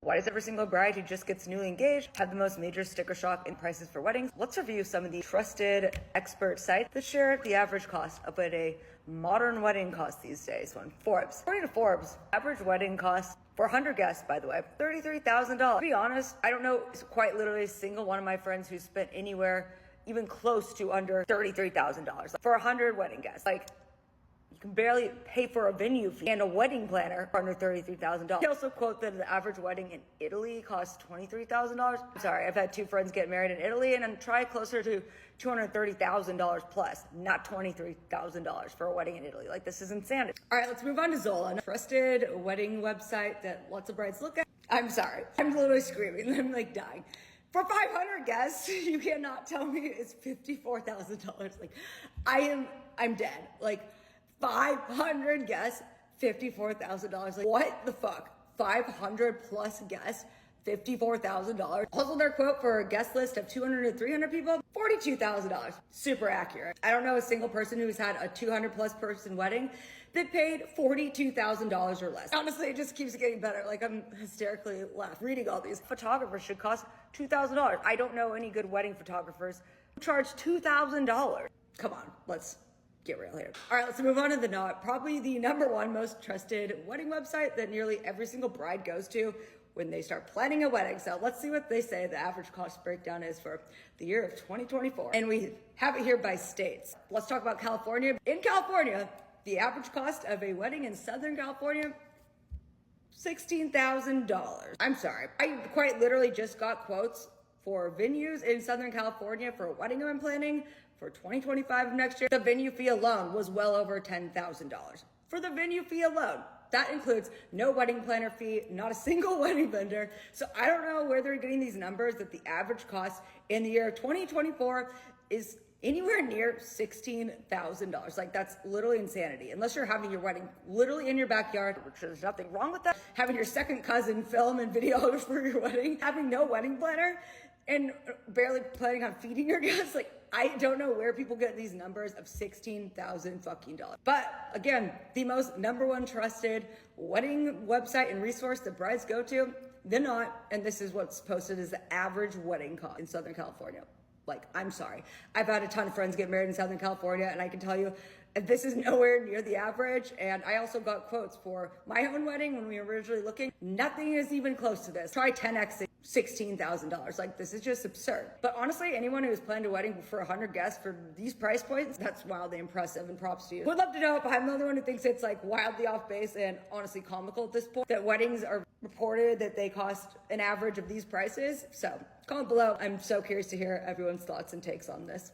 Why does every single bride who just gets newly engaged have the most major sticker shock in prices for weddings? Let's review some of the trusted expert sites that share the average cost of what a modern wedding costs these days. One, Forbes. According to Forbes, average wedding cost for 100 guests, by the way, $33,000. To be honest, I don't know quite literally a single one of my friends who spent anywhere even close to under $33,000 for 100 wedding guests. Like, you can barely pay for a venue fee and a wedding planner for under $33,000. They also quote that the average wedding in Italy costs $23,000. I'm sorry, I've had two friends get married in Italy and I'm trying closer to $230,000 plus, not $23,000 for a wedding in Italy. Like, this is insanity. All right, let's move on to Zola, a trusted wedding website that lots of brides look at. I'm sorry, I'm literally screaming. I'm like dying. For 500 guests, you cannot tell me it's $54,000. Like, I'm dead. Like, 500 guests, $54,000. Like, what the fuck? 500 plus guests, $54,000. Also, their quote for a guest list of 200 to 300 people, $42,000. Super accurate. I don't know a single person who's had a 200 plus person wedding that paid $42,000 or less. Honestly, it just keeps getting better. Like, I'm hysterically laughed reading all these. Photographers should cost $2,000. I don't know any good wedding photographers who charge $2,000. Come on, let's get real here. All right, let's move on to the probably the number one most trusted wedding website that nearly every single bride goes to when they start planning a wedding. So let's see what they say the average cost breakdown is for the year of 2024. And we have it here by states. Let's talk about California. In California, the average cost of a wedding in Southern California, $16,000. I'm sorry. I quite literally just got quotes for venues in Southern California for a wedding I'm planning for 2025 of next year. The venue fee alone was well over $10,000. For the venue fee alone. That includes no wedding planner fee, not a single wedding vendor. So I don't know where they're getting these numbers that the average cost in the year of 2024 is anywhere near $16,000. Like, that's literally insanity. Unless you're having your wedding literally in your backyard, which there's nothing wrong with that. Having your second cousin film and video for your wedding, having no wedding planner, and barely planning on feeding your guests. Like, I don't know where people get these numbers of $16,000 fucking dollars. But again, the most number one trusted wedding website and resource that brides go to, they're not, and this is what's posted as the average wedding cost in Southern California. Like, I'm sorry. I've had a ton of friends get married in Southern California, and I can tell you this is nowhere near the average. And I also got quotes for my own wedding when we were originally looking. Nothing is even close to this. Try 10x $16,000. Like, this is just absurd. But honestly, anyone who's planned a wedding for 100 guests for these price points, that's wildly impressive, and props to you. Would love to know if I'm the only one who thinks it's like wildly off base and honestly comical at this point that weddings are reported that they cost an average of these prices. So comment below. I'm so curious to hear everyone's thoughts and takes on this.